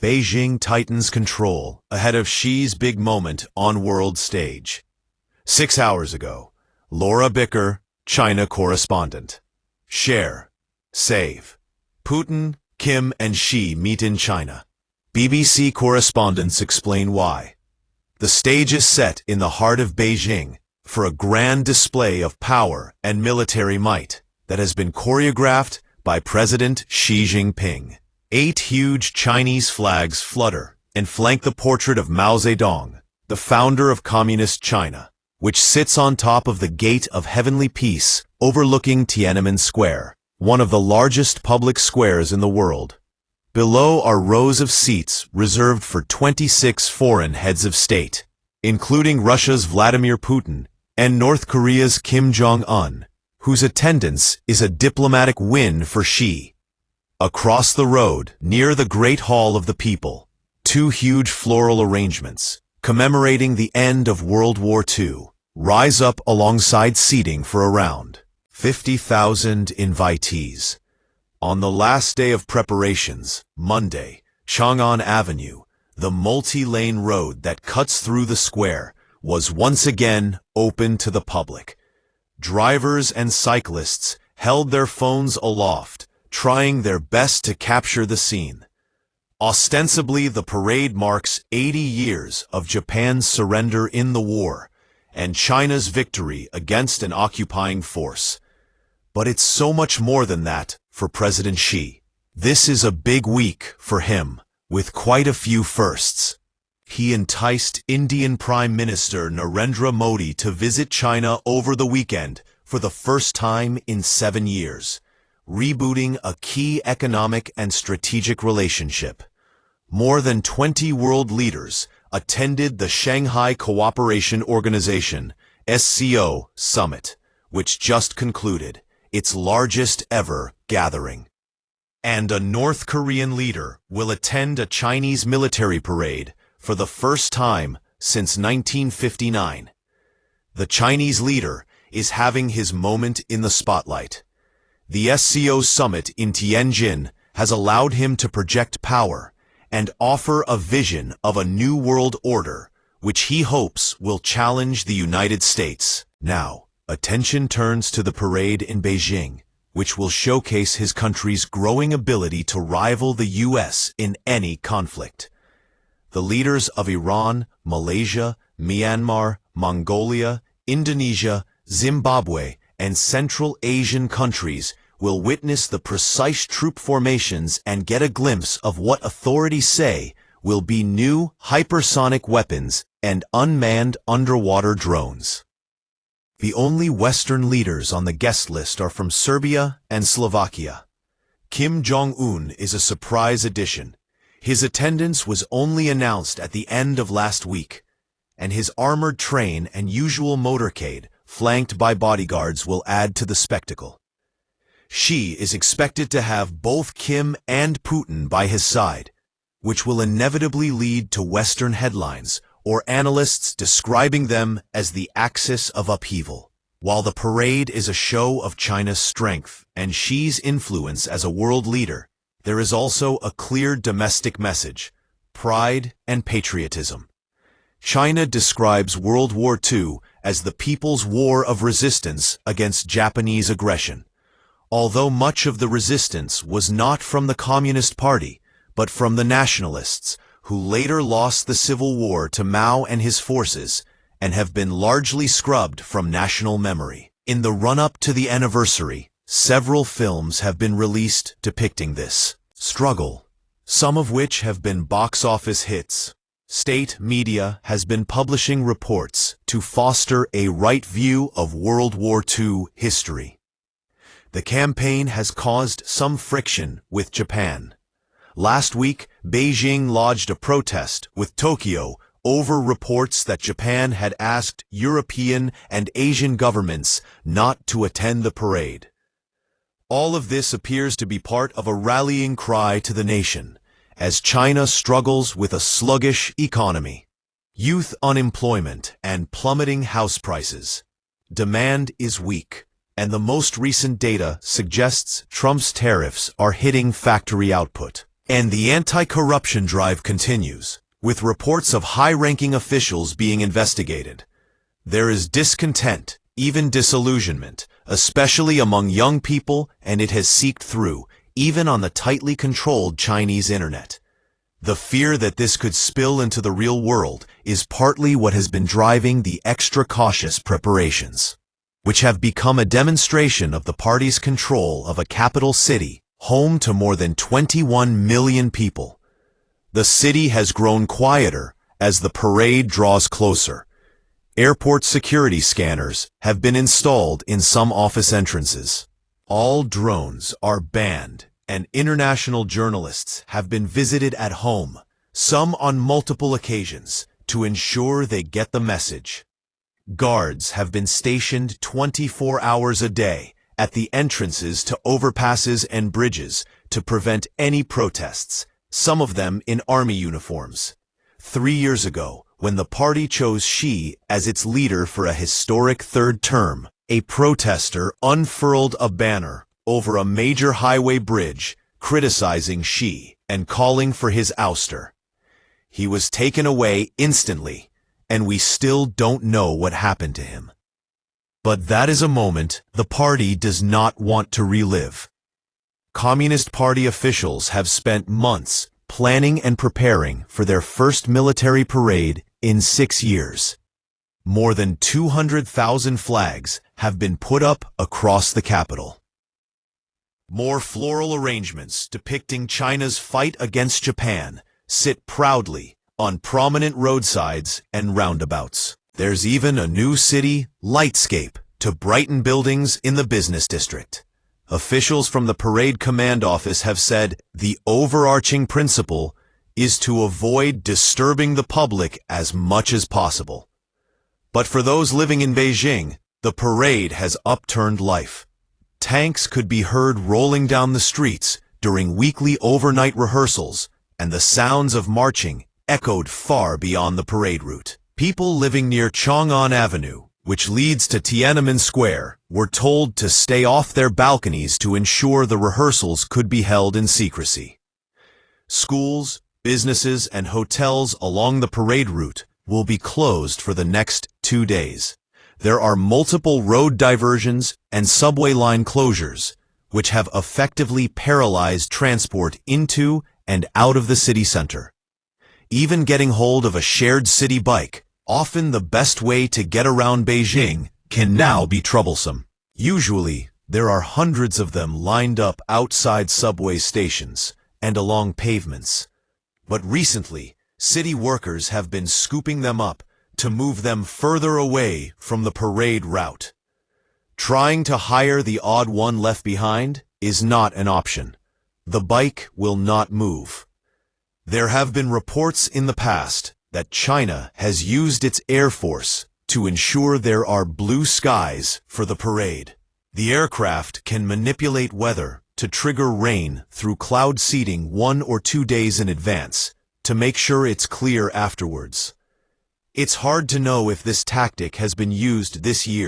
Beijing tightens control ahead of Xi's big moment on world stage. 6 hours ago, Laura Bicker, China correspondent. Share. Save. Putin, Kim and Xi meet in China. BBC correspondents explain why. The stage is set in the heart of Beijing for a grand display of power and military might that has been choreographed by President Xi Jinping. 8 huge Chinese flags flutter and flank the portrait of Mao Zedong, the founder of Communist China, which sits on top of the Gate of Heavenly Peace overlooking Tiananmen Square, one of the largest public squares in the world. Below are rows of seats reserved for 26 foreign heads of state, including Russia's Vladimir Putin and North Korea's Kim Jong-un, whose attendance is a diplomatic win for Xi. Across the road, near the Great Hall of the People, 2 huge floral arrangements, commemorating the end of World War II, rise up alongside seating for around 50,000 invitees. On the last day of preparations, Monday, Chang'an Avenue, the multi-lane road that cuts through the square, was once again open to the public. Drivers and cyclists held their phones aloft, trying their best to capture the scene. Ostensibly, the parade marks 80 years of Japan's surrender in the war and China's victory against an occupying force. But it's so much more than that for President Xi. This is a big week for him, with quite a few firsts. He enticed Indian Prime Minister Narendra Modi to visit China over the weekend for the first time in 7 years, rebooting a key economic and strategic relationship. More than 20 world leaders attended the Shanghai Cooperation Organization (SCO) summit, which just concluded, its largest ever gathering. And a North Korean leader will attend a Chinese military parade for the first time since 1959. The Chinese leader is having his moment in the spotlight. The SCO summit in Tianjin has allowed him to project power and offer a vision of a new world order, which he hopes will challenge the United States. Now, attention turns to the parade in Beijing, which will showcase his country's growing ability to rival the U.S. in any conflict. The leaders of Iran, Malaysia, Myanmar, Mongolia, Indonesia, Zimbabwe, and Central Asian countries will witness the precise troop formations and get a glimpse of what authorities say will be new hypersonic weapons and unmanned underwater drones. The only Western leaders on the guest list are from Serbia and Slovakia. Kim Jong-un is a surprise addition. His attendance was only announced at the end of last week, and his armored train and usual motorcade, flanked by bodyguards, will add to the spectacle. Xi is expected to have both Kim and Putin by his side, which will inevitably lead to Western headlines or analysts describing them as the axis of upheaval. While the parade is a show of China's strength and Xi's influence as a world leader, there is also a clear domestic message: pride and patriotism. China describes World War II as the people's war of resistance against Japanese aggression. Although much of the resistance was not from the Communist Party, but from the nationalists, who later lost the Civil War to Mao and his forces, and have been largely scrubbed from national memory. In the run-up to the anniversary, several films have been released depicting this struggle, some of which have been box office hits. State media has been publishing reports to foster a right view of World War II history. The campaign has caused some friction with Japan. Last week, Beijing lodged a protest with Tokyo over reports that Japan had asked European and Asian governments not to attend the parade. All of this appears to be part of a rallying cry to the nation, as China struggles with a sluggish economy, youth unemployment, and plummeting house prices. Demand is weak, and the most recent data suggests Trump's tariffs are hitting factory output. And the anti-corruption drive continues, with reports of high-ranking officials being investigated. There is discontent, even disillusionment, especially among young people, and it has seeped through, even on the tightly controlled Chinese internet. The fear that this could spill into the real world is partly what has been driving the extra cautious preparations, which have become a demonstration of the party's control of a capital city, home to more than 21 million people. The city has grown quieter as the parade draws closer. Airport security scanners have been installed in some office entrances. All drones are banned, and international journalists have been visited at home, some on multiple occasions, to ensure they get the message. Guards have been stationed 24 hours a day at the entrances to overpasses and bridges to prevent any protests, some of them in army uniforms. 3 years ago, when the party chose Xi as its leader for a historic third term, a protester unfurled a banner over a major highway bridge criticizing Xi and calling for his ouster. He was taken away instantly, and we still don't know what happened to him. But that is a moment the party does not want to relive. Communist Party officials have spent months planning and preparing for their first military parade in 6 years. More than 200,000 flags have been put up across the capital. More floral arrangements depicting China's fight against Japan sit proudly on prominent roadsides and roundabouts. There's even a new city lightscape to brighten buildings in the business district. Officials from the Parade Command Office have said the overarching principle is to avoid disturbing the public as much as possible. But for those living in Beijing, the parade has upturned life. Tanks could be heard rolling down the streets during weekly overnight rehearsals, and the sounds of marching echoed far beyond the parade route. People living near Chang'an Avenue, which leads to Tiananmen Square, were told to stay off their balconies to ensure the rehearsals could be held in secrecy. Schools, businesses, and hotels along the parade route will be closed for the next 2 days. There are multiple road diversions and subway line closures, which have effectively paralyzed transport into and out of the city center. Even getting hold of a shared city bike, often the best way to get around Beijing, can now be troublesome. Usually, there are hundreds of them lined up outside subway stations and along pavements. But recently, city workers have been scooping them up to move them further away from the parade route. Trying to hire the odd one left behind is not an option. The bike will not move. There have been reports in the past that China has used its air force to ensure there are blue skies for the parade. The aircraft can manipulate weather to trigger rain through cloud seeding 1 or 2 days in advance to make sure it's clear afterwards. It's hard to know if this tactic has been used this year.